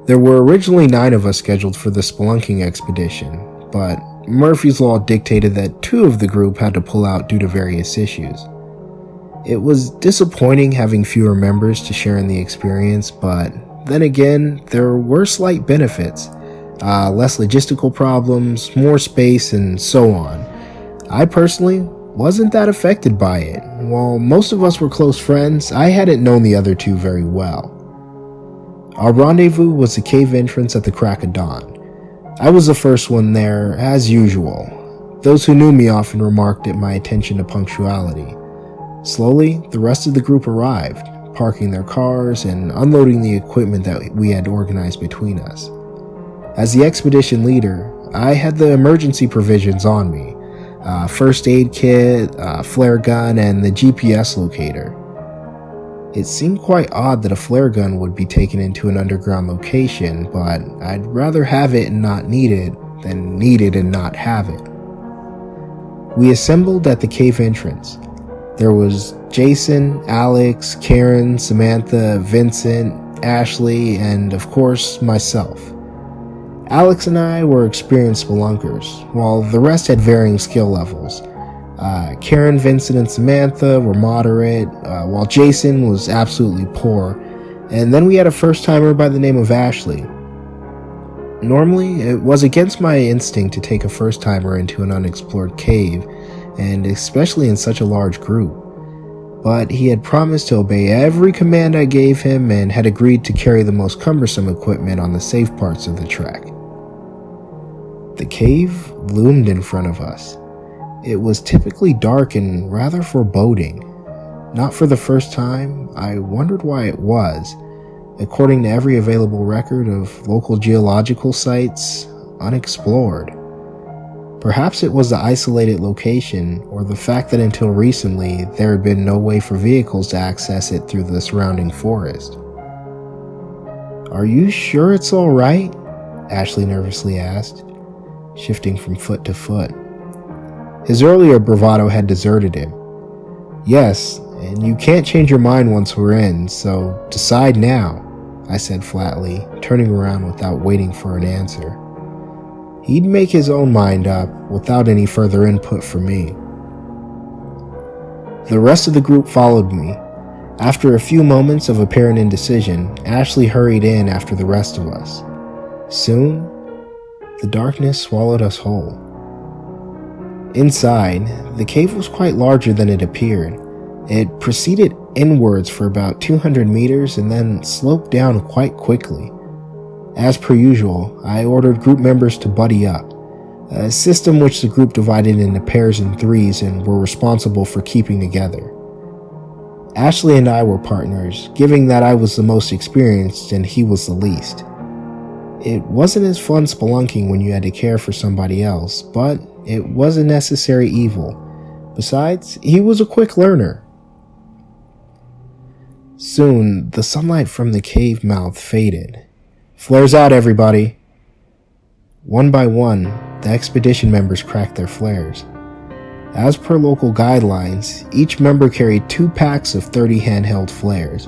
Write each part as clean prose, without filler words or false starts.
There were originally 9 of us scheduled for the spelunking expedition, but Murphy's Law dictated that 2 of the group had to pull out due to various issues. It was disappointing having fewer members to share in the experience, but then again, there were slight benefits. Less logistical problems, more space, and so on. I personally wasn't that affected by it. While most of us were close friends, I hadn't known the other 2 very well. Our rendezvous was the cave entrance at the crack of dawn. I was the first one there, as usual. Those who knew me often remarked at my attention to punctuality. Slowly, the rest of the group arrived, parking their cars and unloading the equipment that we had organized between us. As the expedition leader, I had the emergency provisions on me. First aid kit, flare gun, and the GPS locator. It seemed quite odd that a flare gun would be taken into an underground location, but I'd rather have it and not need it than need it and not have it. We assembled at the cave entrance. There was Jason, Alex, Karen, Samantha, Vincent, Ashley, and of course, myself. Alex and I were experienced spelunkers, while the rest had varying skill levels. Karen, Vincent, and Samantha were moderate, while Jason was absolutely poor, and then we had a first-timer by the name of Ashley. Normally, it was against my instinct to take a first-timer into an unexplored cave, and especially in such a large group. But he had promised to obey every command I gave him and had agreed to carry the most cumbersome equipment on the safe parts of the trek. The cave loomed in front of us. It was typically dark and rather foreboding. Not for the first time, I wondered why it was. According to every available record of local geological sites, unexplored. Perhaps it was the isolated location, or the fact that until recently there had been no way for vehicles to access it through the surrounding forest. "Are you sure it's all right?" Ashley nervously asked, shifting from foot to foot. His earlier bravado had deserted him. "Yes, and you can't change your mind once we're in, so decide now," I said flatly, turning around without waiting for an answer. He'd make his own mind up without any further input from me. The rest of the group followed me. After a few moments of apparent indecision, Ashley hurried in after the rest of us. Soon, the darkness swallowed us whole. Inside, the cave was quite larger than it appeared. It proceeded inwards for about 200 meters and then sloped down quite quickly. As per usual, I ordered group members to buddy up, a system which the group divided into pairs and threes and were responsible for keeping together. Ashley and I were partners, given that I was the most experienced and he was the least. It wasn't as fun spelunking when you had to care for somebody else, but it was a necessary evil. Besides, he was a quick learner. Soon, the sunlight from the cave mouth faded. "Flares out, everybody!" One by one, the expedition members cracked their flares. As per local guidelines, each member carried 2 packs of 30 handheld flares.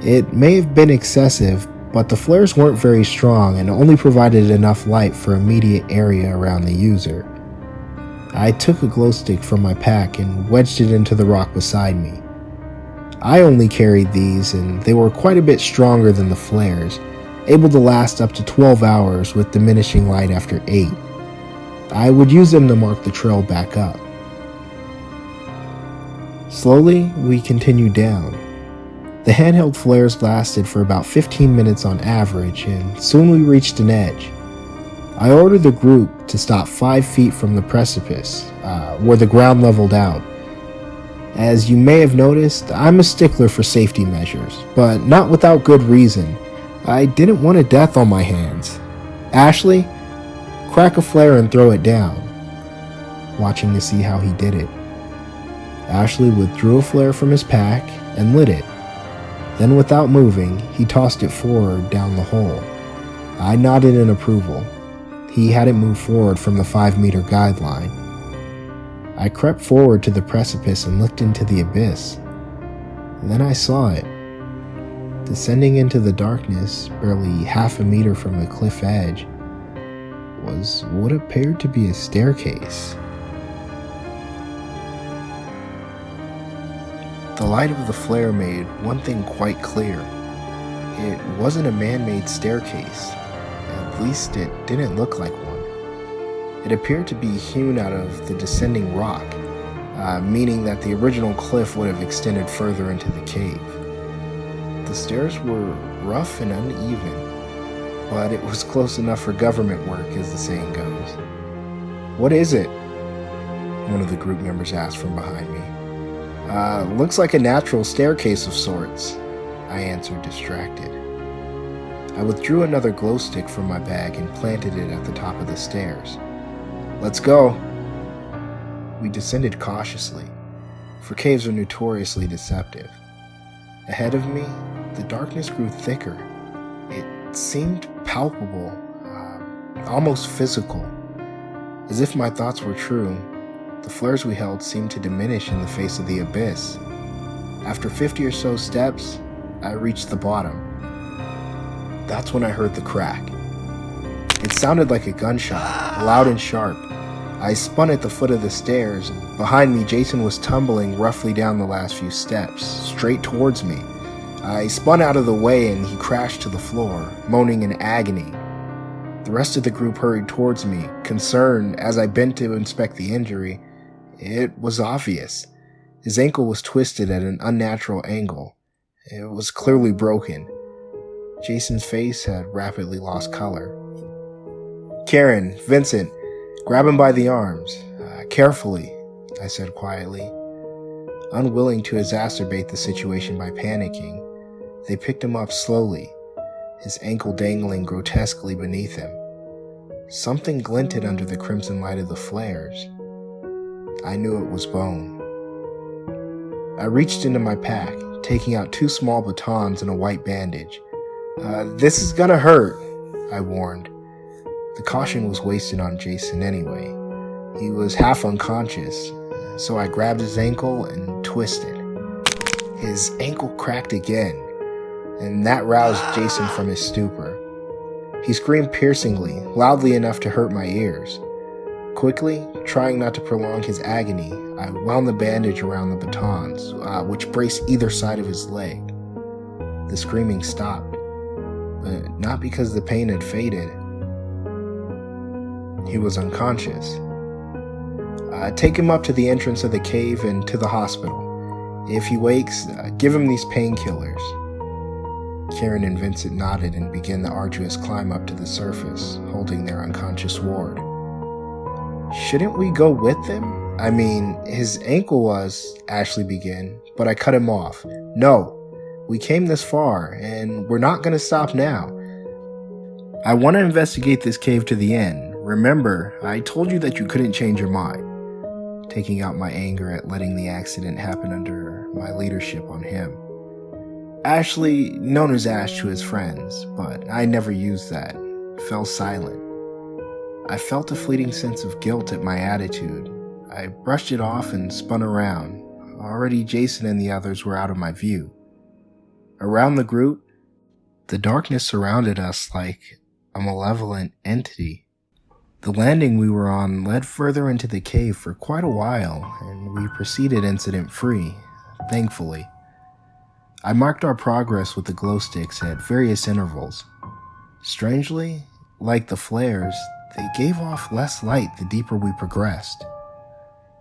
It may have been excessive, but the flares weren't very strong and only provided enough light for immediate area around the user. I took a glow stick from my pack and wedged it into the rock beside me. I only carried these, and they were quite a bit stronger than the flares, able to last up to 12 hours with diminishing light after 8. I would use them to mark the trail back up. Slowly, we continued down. The handheld flares lasted for about 15 minutes on average, and soon we reached an edge. I ordered the group to stop 5 feet from the precipice, where the ground leveled out. As you may have noticed, I'm a stickler for safety measures, but not without good reason. I didn't want a death on my hands. "Ashley, crack a flare and throw it down," watching to see how he did it. Ashley withdrew a flare from his pack and lit it. Then without moving, he tossed it forward down the hole. I nodded in approval. He hadn't moved forward from the 5-meter guideline. I crept forward to the precipice and looked into the abyss. Then I saw it. Descending into the darkness, barely half a meter from the cliff edge, was what appeared to be a staircase. The light of the flare made one thing quite clear. It wasn't a man-made staircase. At least it didn't look like one. It appeared to be hewn out of the descending rock, meaning that the original cliff would have extended further into the cave. The stairs were rough and uneven, but it was close enough for government work, as the saying goes. "What is it?" one of the group members asked from behind me. Looks like a natural staircase of sorts," I answered, distracted. I withdrew another glow stick from my bag and planted it at the top of the stairs. "Let's go." We descended cautiously, for caves are notoriously deceptive. Ahead of me, the darkness grew thicker. It seemed palpable, almost physical. As if my thoughts were true, the flares we held seemed to diminish in the face of the abyss. After 50 or so steps, I reached the bottom. That's when I heard the crack. It sounded like a gunshot, loud and sharp. I spun at the foot of the stairs, and behind me Jason was tumbling roughly down the last few steps, straight towards me. I spun out of the way and he crashed to the floor, moaning in agony. The rest of the group hurried towards me, concerned. As I bent to inspect the injury, it was obvious. His ankle was twisted at an unnatural angle. It was clearly broken. Jason's face had rapidly lost color. "Karen, Vincent, grab him by the arms. Carefully," I said quietly. Unwilling to exacerbate the situation by panicking, they picked him up slowly, his ankle dangling grotesquely beneath him. Something glinted under the crimson light of the flares. I knew it was bone. I reached into my pack, taking out 2 small batons and a white bandage. This is gonna hurt," I warned. The caution was wasted on Jason anyway. He was half unconscious, so I grabbed his ankle and twisted. His ankle cracked again, and that roused Jason from his stupor. He screamed piercingly, loudly enough to hurt my ears. Quickly, trying not to prolong his agony, I wound the bandage around the batons, which braced either side of his leg. The screaming stopped, but not because the pain had faded. He was unconscious. "Take him up to the entrance of the cave and to the hospital. If he wakes, give him these painkillers." Karen and Vincent nodded and began the arduous climb up to the surface, holding their unconscious ward. "Shouldn't we go with them? I mean, his ankle was," Ashley began, but I cut him off. "No, we came this far, and we're not going to stop now. I want to investigate this cave to the end. Remember, I told you that you couldn't change your mind," taking out my anger at letting the accident happen under my leadership on him. Ashley, known as Ash to his friends, but I never used that, fell silent. I felt a fleeting sense of guilt at my attitude. I brushed it off and spun around. Already Jason and the others were out of my view. Around the group, the darkness surrounded us like a malevolent entity. The landing we were on led further into the cave for quite a while, and we proceeded incident-free, thankfully. I marked our progress with the glow sticks at various intervals. Strangely, like the flares, they gave off less light the deeper we progressed.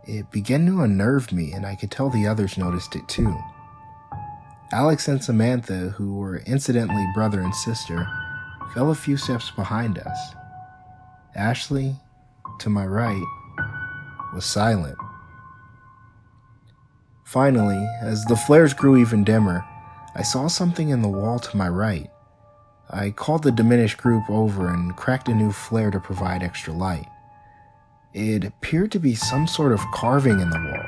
It began to unnerve me, and I could tell the others noticed it too. Alex and Samantha, who were incidentally brother and sister, fell a few steps behind us. Ashley, to my right, was silent. Finally, as the flares grew even dimmer, I saw something in the wall to my right. I called the diminished group over and cracked a new flare to provide extra light. It appeared to be some sort of carving in the wall.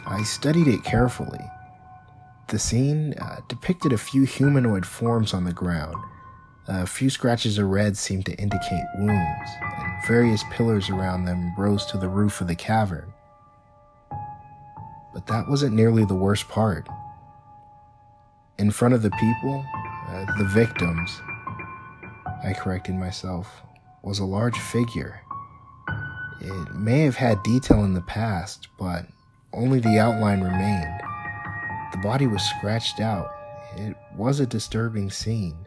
I studied it carefully. The scene depicted a few humanoid forms on the ground. A few scratches of red seemed to indicate wounds, and various pillars around them rose to the roof of the cavern. But that wasn't nearly the worst part. In front of the people, the victims, I corrected myself, was a large figure. It may have had detail in the past, but only the outline remained. The body was scratched out. It was a disturbing scene.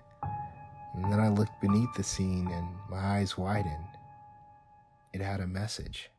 And then I looked beneath the scene and my eyes widened. It had a message.